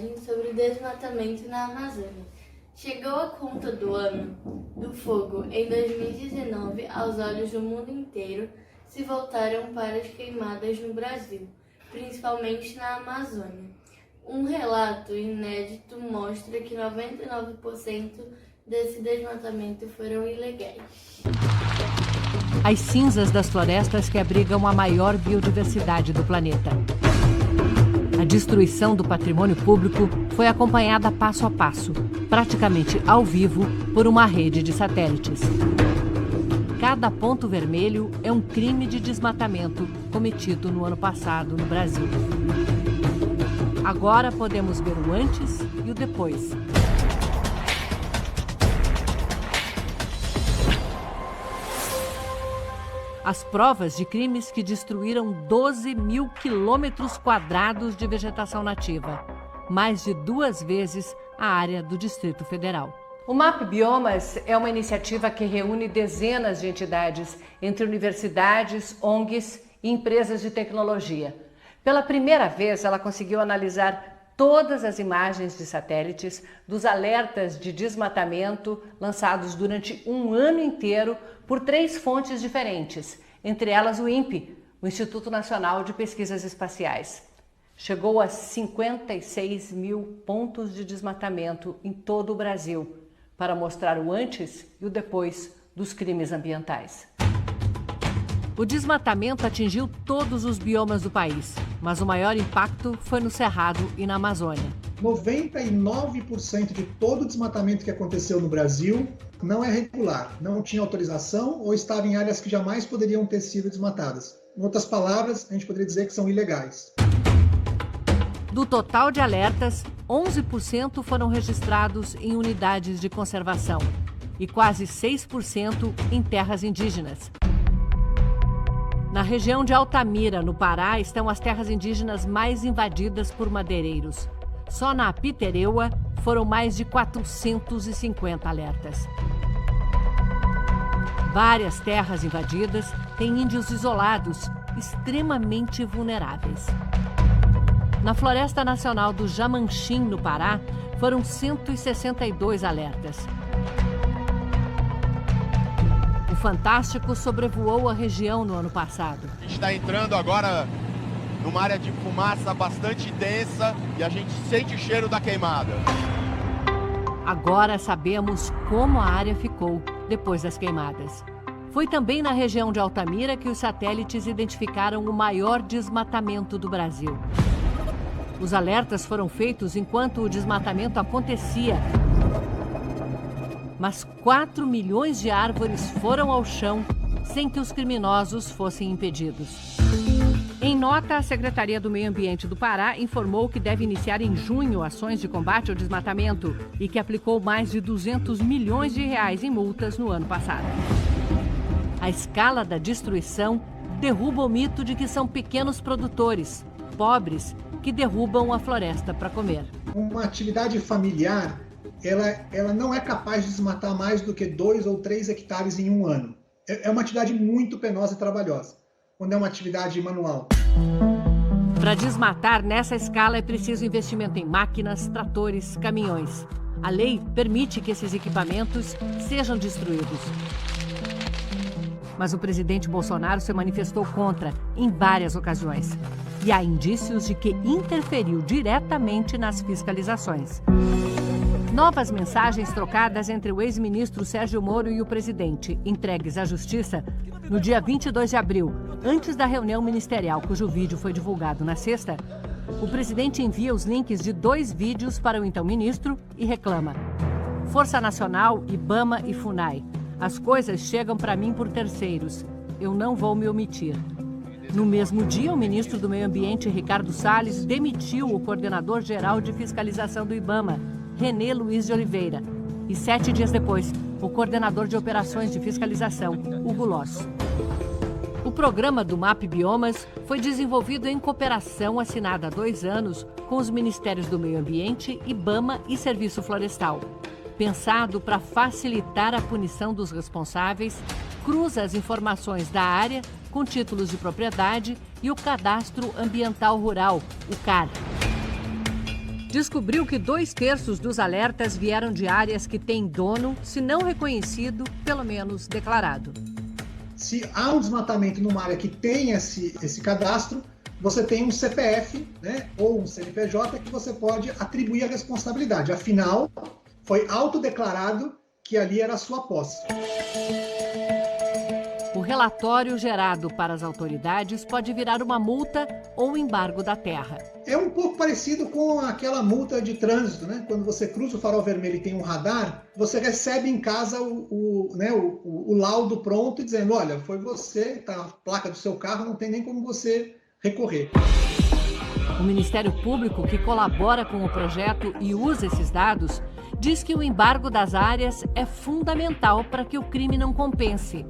reportagem sobre o desmatamento na Amazônia. Chegou a conta do ano do fogo em 2019, aos olhos do mundo inteiro se voltaram para as queimadas no Brasil, principalmente na Amazônia. Um relato inédito mostra que 99% desse desmatamento foram ilegais. As cinzas das florestas que abrigam a maior biodiversidade do planeta. A destruição do patrimônio público foi acompanhada passo a passo, praticamente ao vivo, por uma rede de satélites. Cada ponto vermelho é um crime de desmatamento cometido no ano passado no Brasil. Agora podemos ver o antes e o depois. As provas de crimes que destruíram 12 mil quilômetros quadrados de vegetação nativa, mais de 2 vezes a área do Distrito Federal. O MAP Biomas é uma iniciativa que reúne dezenas de entidades, entre universidades, ONGs e empresas de tecnologia. Pela primeira vez, ela conseguiu analisar todas as imagens de satélites dos alertas de desmatamento lançados durante um ano inteiro por 3 fontes diferentes, entre elas o INPE, o Instituto Nacional de Pesquisas Espaciais. Chegou a 56 mil pontos de desmatamento em todo o Brasil, para mostrar o antes e o depois dos crimes ambientais. O desmatamento atingiu todos os biomas do país, mas o maior impacto foi no Cerrado e na Amazônia. 99% de todo o desmatamento que aconteceu no Brasil não é regular, não tinha autorização ou estava em áreas que jamais poderiam ter sido desmatadas. Em outras palavras, a gente poderia dizer que são ilegais. Do total de alertas, 11% foram registrados em unidades de conservação e quase 6% em terras indígenas. Na região de Altamira, no Pará, estão as terras indígenas mais invadidas por madeireiros. Só na Apitereua foram mais de 450 alertas. Várias terras invadidas têm índios isolados, extremamente vulneráveis. Na Floresta Nacional do Jamanchim, no Pará, foram 162 alertas. O Fantástico sobrevoou a região no ano passado. A gente está entrando agora numa área de fumaça bastante densa e a gente sente o cheiro da queimada. Agora sabemos como a área ficou depois das queimadas. Foi também na região de Altamira que os satélites identificaram o maior desmatamento do Brasil. Os alertas foram feitos enquanto o desmatamento acontecia. Mas 4 milhões de árvores foram ao chão sem que os criminosos fossem impedidos. Em nota, a Secretaria do Meio Ambiente do Pará informou que deve iniciar em junho ações de combate ao desmatamento e que aplicou mais de 200 milhões de reais em multas no ano passado. A escala da destruição derruba o mito de que são pequenos produtores, pobres, que derrubam a floresta para comer. Uma atividade familiar, ela não é capaz de desmatar mais do que 2 ou 3 hectares em um ano. É uma atividade muito penosa e trabalhosa, quando é uma atividade manual. Para desmatar nessa escala é preciso investimento em máquinas, tratores, caminhões. A lei permite que esses equipamentos sejam destruídos. Mas o presidente Bolsonaro se manifestou contra em várias ocasiões. E há indícios de que interferiu diretamente nas fiscalizações. Novas mensagens trocadas entre o ex-ministro Sérgio Moro e o presidente, entregues à Justiça no dia 22 de abril, antes da reunião ministerial, cujo vídeo foi divulgado na sexta. O presidente envia os links de 2 vídeos para o então ministro e reclama: Força Nacional, IBAMA e FUNAI. As coisas chegam para mim por terceiros. Eu não vou me omitir. No mesmo dia, o ministro do Meio Ambiente, Ricardo Salles, demitiu o coordenador-geral de fiscalização do IBAMA, René Luiz de Oliveira. E 7 dias depois, o coordenador de operações de fiscalização, Hugo Loss. O programa do MAP Biomas foi desenvolvido em cooperação assinada há 2 anos com os Ministérios do Meio Ambiente, IBAMA e Serviço Florestal. Pensado para facilitar a punição dos responsáveis, cruza as informações da área com títulos de propriedade e o Cadastro Ambiental Rural, o CAR. descobriu que 2/3 dos alertas vieram de áreas que têm dono, se não reconhecido, pelo menos declarado. Se há um desmatamento numa área que tem esse cadastro, você tem um CPF, né, ou um CNPJ que você pode atribuir a responsabilidade. Afinal, foi autodeclarado que ali era a sua posse. O relatório gerado para as autoridades pode virar uma multa ou embargo da terra. É um pouco parecido com aquela multa de trânsito, né? Quando você cruza o farol vermelho e tem um radar, você recebe em casa o laudo pronto dizendo, olha, foi você, tá a placa do seu carro, não tem nem como você recorrer. O Ministério Público, que colabora com o projeto e usa esses dados, diz que o embargo das áreas é fundamental para que o crime não compense,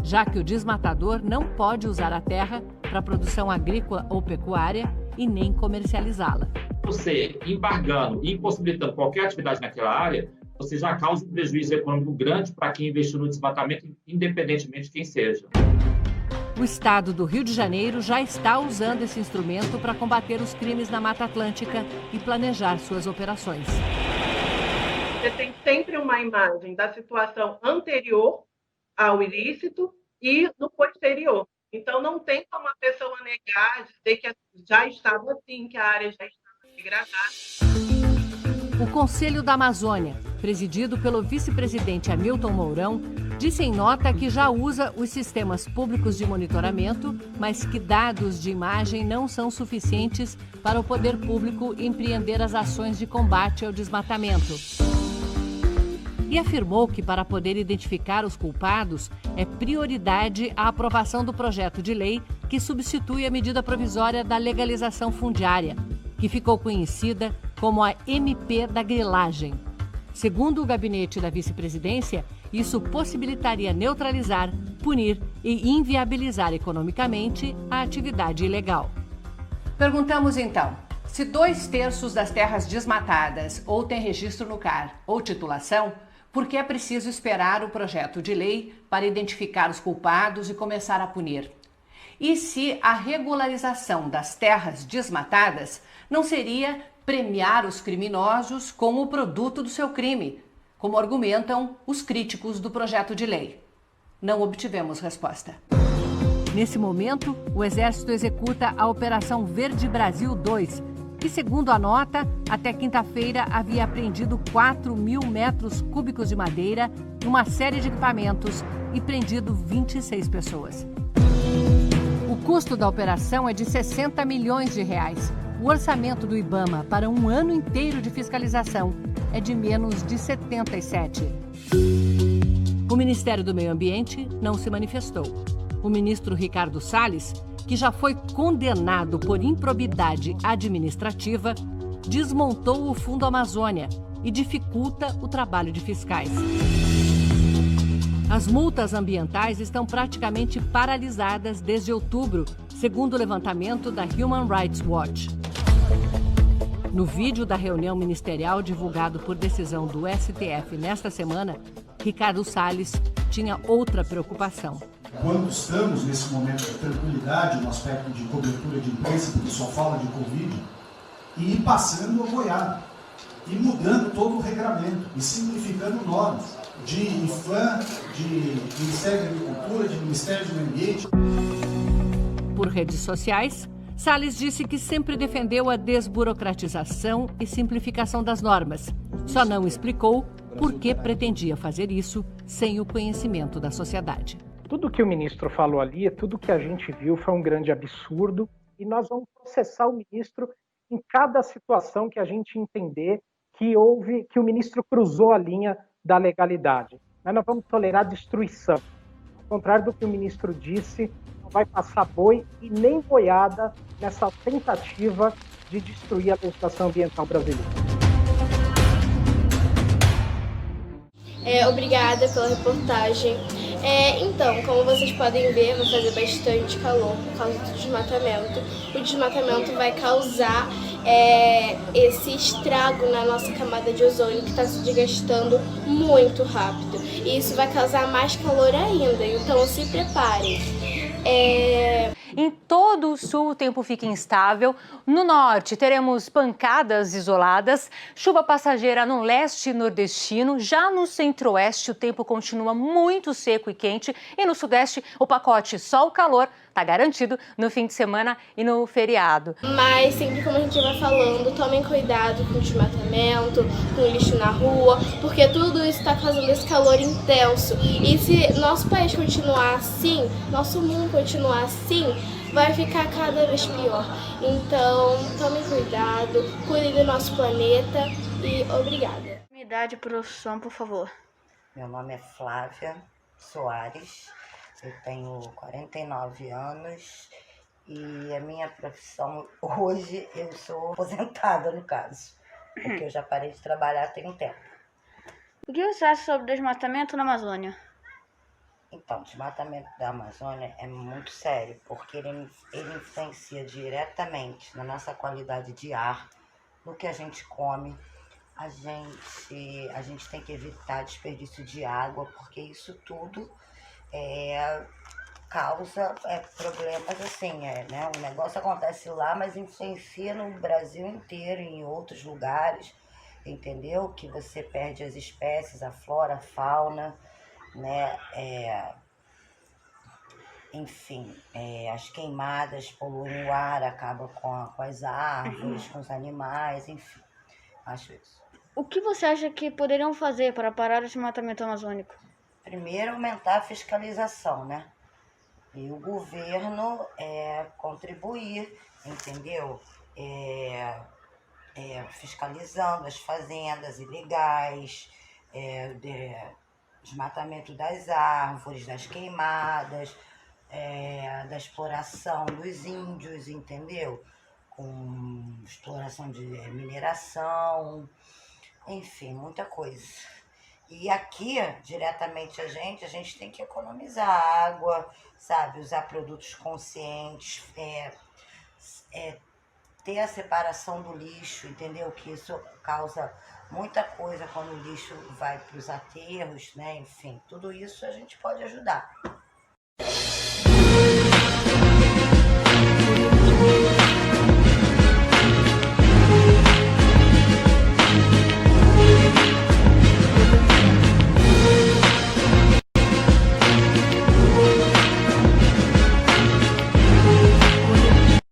já que o desmatador não pode usar a terra para produção agrícola ou pecuária e nem comercializá-la. Você embargando e impossibilitando qualquer atividade naquela área, você já causa um prejuízo econômico grande para quem investiu no desmatamento, independentemente de quem seja. O estado do Rio de Janeiro já está usando esse instrumento para combater os crimes na Mata Atlântica e planejar suas operações. Você tem sempre uma imagem da situação anterior ao ilícito e no posterior. Então, não tem como a pessoa negar, dizer que já estava assim, que a área já estava degradada. O Conselho da Amazônia, presidido pelo vice-presidente Hamilton Mourão, disse em nota que já usa os sistemas públicos de monitoramento, mas que dados de imagem não são suficientes para o poder público empreender as ações de combate ao desmatamento. E afirmou que, para poder identificar os culpados, é prioridade a aprovação do projeto de lei que substitui a medida provisória da legalização fundiária, que ficou conhecida como a MP da grilagem. Segundo o gabinete da vice-presidência, isso possibilitaria neutralizar, punir e inviabilizar economicamente a atividade ilegal. Perguntamos então, se 2/3 das terras desmatadas ou têm registro no CAR ou titulação, por que é preciso esperar o projeto de lei para identificar os culpados e começar a punir? E se a regularização das terras desmatadas não seria premiar os criminosos com o produto do seu crime, como argumentam os críticos do projeto de lei? Não obtivemos resposta. Nesse momento, o Exército executa a Operação Verde Brasil 2, que, segundo a nota, até quinta-feira havia apreendido 4.000 metros cúbicos de madeira, uma série de equipamentos e prendido 26 pessoas. O custo da operação é de 60 milhões de reais. O orçamento do IBAMA para um ano inteiro de fiscalização é de menos de 77. O Ministério do Meio Ambiente não se manifestou. O ministro Ricardo Salles, que já foi condenado por improbidade administrativa, desmontou o Fundo Amazônia e dificulta o trabalho de fiscais. As multas ambientais estão praticamente paralisadas desde outubro, segundo o levantamento da Human Rights Watch. No vídeo da reunião ministerial divulgado por decisão do STF nesta semana, Ricardo Salles tinha outra preocupação. Quando estamos nesse momento de tranquilidade, no aspecto de cobertura de imprensa, porque só fala de Covid, e ir passando a boiada, e mudando todo o regramento, e simplificando normas, de IFAM, de Ministério da Agricultura, de Ministério do Meio Ambiente. Por redes sociais, Salles disse que sempre defendeu a desburocratização e simplificação das normas. Só não explicou por que pretendia fazer isso sem o conhecimento da sociedade. Tudo que o ministro falou ali, tudo que a gente viu foi um grande absurdo e nós vamos processar o ministro em cada situação que a gente entender que o ministro cruzou a linha da legalidade. Mas nós vamos tolerar destruição. Ao contrário do que o ministro disse, não vai passar boi e nem boiada nessa tentativa de destruir a legislação ambiental brasileira. Obrigada pela reportagem. Então, como vocês podem ver, vai fazer bastante calor por causa do desmatamento. O desmatamento vai causar esse estrago na nossa camada de ozônio que está se desgastando muito rápido. E isso vai causar mais calor ainda, então se preparem. Em todo o sul, o tempo fica instável. No norte, teremos pancadas isoladas, chuva passageira no leste nordestino. Já no centro-oeste, o tempo continua muito seco e quente. E no sudeste, o pacote sol-calor está garantido no fim de semana e no feriado. Mas sempre, como a gente vai falando, tomem cuidado com o desmatamento, com o lixo na rua, porque tudo isso está causando esse calor intenso. E se nosso país continuar assim, nosso mundo continuar assim, vai ficar cada vez pior. Então, tomem cuidado, cuidem do nosso planeta e obrigada. Idade e profissão, por favor. Meu nome é Flávia Soares, eu tenho 49 anos e a minha profissão hoje, eu sou aposentada no caso, porque eu já parei de trabalhar tem um tempo. O que você acha sobre desmatamento na Amazônia? Então, o desmatamento da Amazônia é muito sério, porque ele influencia diretamente na nossa qualidade de ar, no que a gente come. A gente tem que evitar desperdício de água, porque isso tudo causa problemas assim, né? O negócio acontece lá, mas influencia no Brasil inteiro, em outros lugares, entendeu? Que você perde as espécies, a flora, a fauna, né? Enfim, as queimadas poluem o ar, acabam com as árvores, com os animais, enfim, acho isso. O que você acha que poderiam fazer para parar o desmatamento amazônico? Primeiro, aumentar a fiscalização, né? E o governo contribuir, entendeu? Fiscalizando as fazendas ilegais, desmatamento das árvores, das queimadas, da exploração dos índios, entendeu? Com exploração de mineração, enfim, muita coisa. E aqui, diretamente a gente tem que economizar água, sabe? Usar produtos conscientes, ter a separação do lixo, entendeu? Que isso causa muita coisa quando o lixo vai para os aterros, né? Enfim, tudo isso a gente pode ajudar.